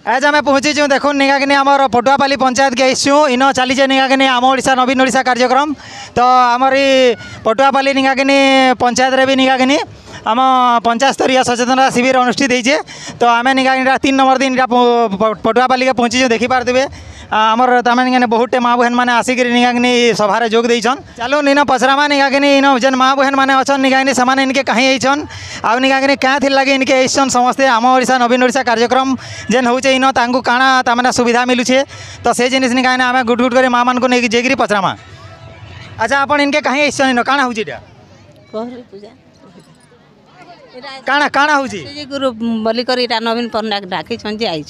आज आम पहुँची देखो निगाकिनी आमर पटुआपाली पंचायत के आसू इन चलीजे निगाकिनी आम ओडिशा नवीन ओडिशा कार्यक्रम तो आमर पटुआपाली निगाकिनी पंचायत रे भी निगाकिनी आम पंचायत स्तरीय सचेतनता शिविर अनुष्ठित होइए तो आम निगाकिनी 3 नंबर दिन पटुआपाली के पहुँची देखी पारे आमर तमें बहुत टे माँ बहन मैंने आसिक निगाकिनी सभार जोग देन चलो इन पचरामा निगाकिनी इन जेन माँ बहन मैंने अच्छा निगाकिनी से इनके कहीं आईन आउ निगाकिनी क्या थी लगे इनके आईन समस्ते आम ओडिशा नवीन ओडिशा कार्यक्रम जेन हो इन काଣା तमें सुविधा मिलूचे तो से जिन निगाकिनी आम गुट गुट कर माँ मान को लेकिन जेकि पचरामा अच्छा आप इनके कहीं आईन इन काଣା हो काଣା काଣା हो ग्रुप बोली कर नवीन पट्टनायक डाकी आई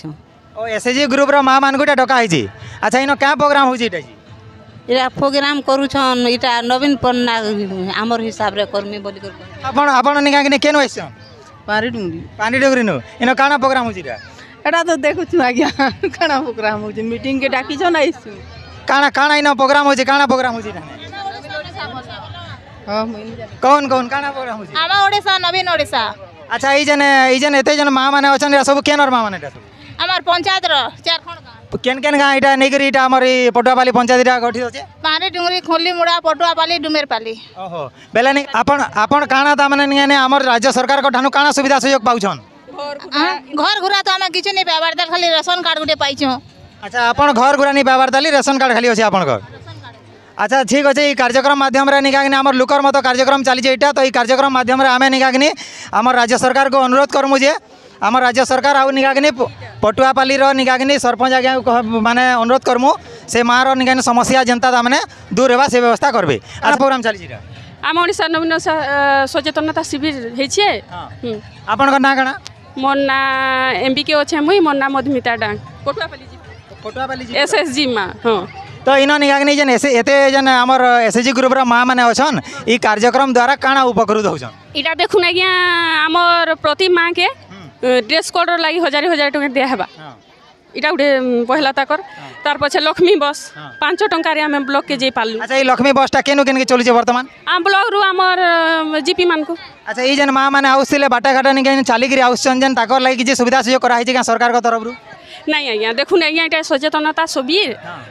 ओ एसएचजी ग्रुप रो माँ मान को डका है अच्छा इन क्या प्रोग्राम हो इटा प्रोग्राम करूछन इटा नवीन पट्टनायक आमर हिसाब रे करमी बोली कर आपण आपण निगाकिनी केन आइछन पानी डुंगरी नु इन काଣା प्रोग्राम हो एटा तो देखु छु आज्ञा काଣା प्रोग्राम हो मीटिंग के डाकी छन आइछु काଣା काଣା इन प्रोग्राम हो काଣା प्रोग्राम हो हां कौन कौन काଣା प्रोग्राम हो आमा ओडिशा नवीन ओडिशा अच्छा ई जन एते जन माँ माने अछन सब केनर माँ माने हमार पंचायत रो चारखंड गाँव केन केन गाँ इटा नेगरी इटा हमर पटुआपाली पंचायत इटा गठित होचे पानी डुंगरी खोली मुड़ा पटुआपाली डुमेरपाली ओहो बेला नि आपण आपण काଣା ता माने निने हमर राज्य सरकार को ठानु काଣା सुविधा सहयोग पाउछन घर घुरा तो हम किछ नै पाबार दल खाली राशन कार्ड गुटे पाइछो अच्छा आपण घर घुरा नि पाबार दली राशन कार्ड खाली होचे आपण घर अच्छा ठीक अच्छे ये कार्यक्रम माध्यम निगाकिनी आम लुकर मत कार्यक्रम चली यहाँ तो ये कार्यक्रम माध्यम आम निगाकिनी आम राज्य सरकार को अनुरोध करमु जे आम राज्य सरकार आउ निगाकिनी पटुआपाली निगाकिनी सरपंच आज्ञा माने अनुरोध करमु से माँ निगाकिनी समस्या जनता मैंने दूर होगा से व्यवस्था करबे आज प्रोग्राम चली आम ओडिशा नवीन सचेतनता शिविर होइछे आपन ना कणा मोर ना एमबीके अच्छे मुई मोर ना मधुमिता डांग पटुआपाली एसएसजी माँ हाँ तो इन निगाकिनी जेन एते जेन आमर एसएचजी ग्रुप रा माँ माने अछन ई कार्यक्रम द्वारा काଣା उपकृत होछन इटा देखुन आज्ञा आमर प्रति माँ के ड्रेस कोड लगी 1000 टका दिया हेबा इटा उठे पहला ताकर तार पछे लक्ष्मी बस 5 टंका रे हम ब्लॉक के जे पालु अच्छा ई लक्ष्मी बस टा केनु केन के चली वर्तमान आम ब्लॉक रु आमर जीपी मान को अच्छा ई जेन माँ माने आउसिले बाटा घाटा निगाकिनी चाली करी आउसन जेन ताकर लागि कि सुविधा सहयोग करा है सरकार को तरफ रु नहीं आज्ञा देखुन आज्ञा इटा सचेतनता शिविर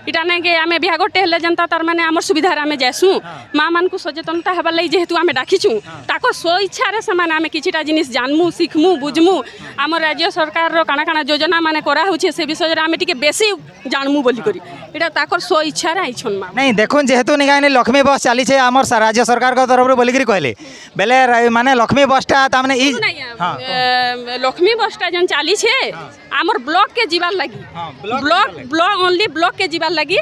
इटा नहीं कि आम बिहा गोटे हेले जनता तार माने आमर सुविधा आम जासु माँ मान को सचेतनता हेबा लई जेहेतु आम डाकिछु ताको स्व इच्छा रे से माने आम किछिटा जिनिस जानमु सिखमु बुझमु आम राज्य सरकार रो काଣା काଣା योजना माने करा होछे से विषय रे आम टिके बेसी जानमु बोली करी इटा ताकर स्व इच्छा रे आइछन माँ नहीं देखुन जेहेतु निगाकिनी लक्ष्मी बस चली छे आमर राज्य सरकार को तरफ रु बोली करी कहले बेले माने लक्ष्मी बस टा ता माने ई लक्ष्मी बस टा जन चली छे आमर ब्लॉक के जीवार लगी ब्लॉक ओनली ब्लॉक के जीवार लगी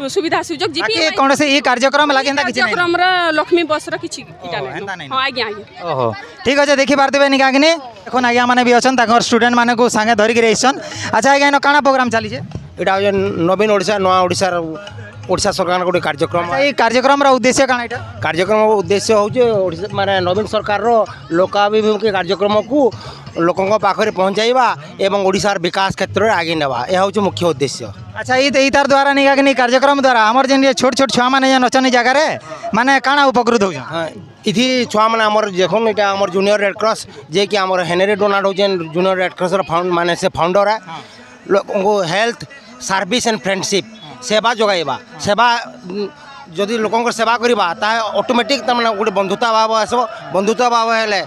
सुविधा सुजोग जीपी कोन से ई कार्यक्रम लागि हंदा किछि कार्यक्रम रा लक्ष्मी बस रा किछि इटा नै हां आज्ञा ओहो ठीक अछि देखि पारतेबे निगाकिनी एखन आज्ञा माने भी अछन ताकर स्टूडेंट माने को संगे धरि के रहिसन अच्छा आज्ञा नो काଣା प्रोग्राम चली छे एटा नवीन ओडिशा नवा ओडिशा ओडिशा सरकार गोटे कार्यक्रम ये कार्यक्रम रा उद्देश्य काଣା एटा कार्यक्रम उद्देश्य होचे माने नवीन सरकार रो लोकाभिमुखी कार्यक्रम को लोकों पाखरे पहुँचाइबा एवं ओडिशार विकास क्षेत्र में आगे नेबा यह हूँ मुख्य उद्देश्य अच्छा ये तार द्वारा निगाकिनी कार्यक्रम द्वारा आमर जेन छोट छोट छुआ माने नचन जगह रे माने काଣା उपकृत हो इथि छुआ माने आमर देखो इटा आमर जूनियर रेड क्रॉस जे कि आमर हेनरी डोनाल्ड होजेन जूनियर रेड क्रॉस फाउंड माने से फाउंडर है लोगों को हेल्थ सर्विस एंड फ्रेंडशिप सेवा जोगाइबा सेवा जदि लोकों सेवा करवा ऑटोमेटिक तमने गोटे बंधुता भाव आसो बंधुता भाव हेले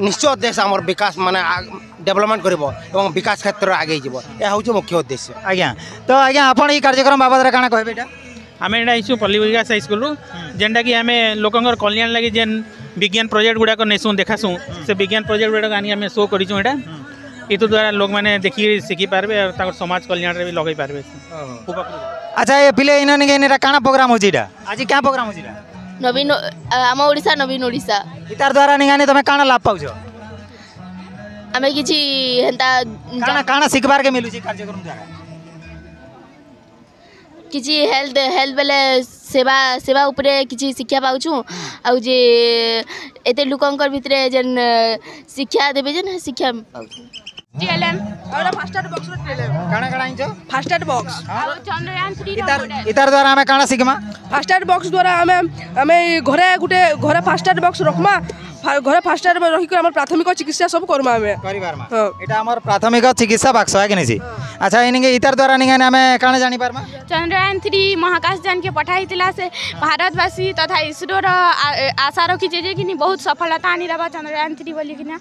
निश्चय देश आमर विकास माने डेवलपमेंट करिवो एवं विकास क्षेत्र आगे जीवो यह हूँ मुख्य उद्देश्य आज्ञा तो आज्ञा आपण ई कार्यक्रम बाबद रे काଣା कहबे एटा आम एटा इछु पल्ली विकास हाई स्कूल जेनटा कि आम लोकंर कल्याण लगी जेन विज्ञान प्रोजेक्ट गुड़ाक नेसु देखासु से विज्ञान प्रोजेक्ट गुड़ाक आनी आम शो करिछु एटा इतो द्वारा लोग माने देखि सिखि पारबे और ताकर समाज कल्याण रे भी लगै पारबे अच्छा ये पिले इन निगाकिनी काଣା प्रोग्राम होची एटा आज क्या प्रोग्राम होची नवीन आम ओडिशा नवीन ओडिशा इतार द्वारा निगानी तमे काଣା लाभ पाउछो आमे किछि हेंता काଣା काଣା सिखबार के मिलुची कार्यक्रम द्वारा किछि हेल्थ बेले सेवा सेवा उपरे किछि शिक्षा पाउछु आ जे एते लोकंकर भितरे जेन शिक्षा देबे जेन शिक्षा पाउछु टीएलएम और फास्ट एड बॉक्स टीएलएम काଣା काଣା इंचो फास्ट एड बॉक्स चंद्रयान 3 इतार द्वारा हमें काଣା सिखमा फास्ट एड बॉक्स द्वारा हमें घरे गुटे घरे फास्ट एड बॉक्स रखमा घरे फास्ट एड रही हमर प्राथमिक चिकित्सा सब करमा हमें परिवार में एटा हमर प्राथमिक चिकित्सा बॉक्स है कि नहीं अच्छा इनके इतार द्वारा निगाने आम काण जानी पारमा चंद्रयान 3 महाकाशयान के पठाई से भारतवासी तथा इसरोर आशा रखी कि बहुत सफलता आनी रहा चंद्रयान 3 बोलिकिना।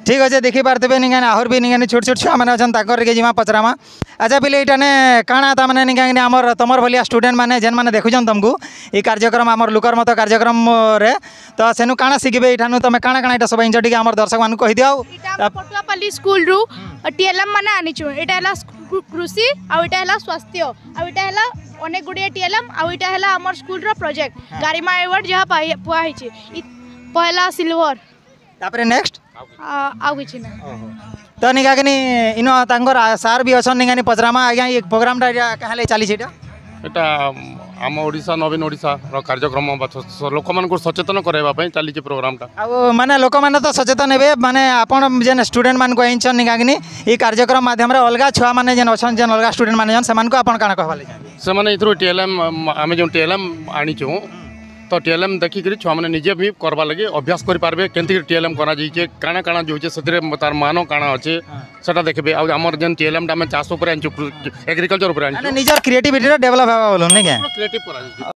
ठीक अच्छे देखी पार्थे निगाने आहर भी निगाने छोट छोट छुआ मैंने अच्छे जिमा पचरामा। अच्छा पिले इटाने काଣା ताने निगाने आमर तुमर भलिया स्टूडेंट मैंने जेन मैंने देखुन तुमको ये कार्यक्रम आमर लुकर मत कार्यक्रम रे तो सेनु काଣା शिखबे इठानु तुम काଣା काଣା इटा सब इंच टिके आमर दर्शक मान कहि दियो। पटुआपल्ली स्कूल रु टीएलएम माने आनिछु एटा हला कृषि आ एटा हला स्वास्थ्य आ एटा हला अनेक गुडिया टीएलएम आ एटा हला आमर स्कूल रो प्रोजेक्ट गारिमा अवार्ड जहा पुआ हिची पहला सिल्वर तापरे नेक्स्ट आ किछि ना तो निगागनी इनो तांगर सार भी अछन निगानी पचरामा आज्ञा ये प्रोग्राम कहाँ ले चली एटा एटा आम ओडिशा नवीन ओडिशा रो कार्यक्रम लोक मान को सचेतन कराइबा पई चली प्रोग्राम टा आ माने लोक माने तो सचेतन हेबे माने आपण जेन स्टूडेंट मान को आइछन निगागनी ये कार्यक्रम माध्यम रे अलगा छुआ माने जेन अछन जेन अलगा स्टूडेंट माने जन समान को आपण काना कहवाले से माने इथरो टीएलएम आमे जो टीएलएम आनी छु तो टीएलएम देखी करी छुआ मैंने निजे भी करवा लगे अभ्यास कर पारबे केंति टीएलएम करा जाइए काଣା काଣା जोचे से तार मान काଣା अच्छे सेटा देखबे आ हमर जेन टीएलएम टा में चाष ऊपर एग्रीकल्चर ऊपर निजर क्रिएटिविटी डेवलप हेबा बोलू नै के क्रिएटिव करा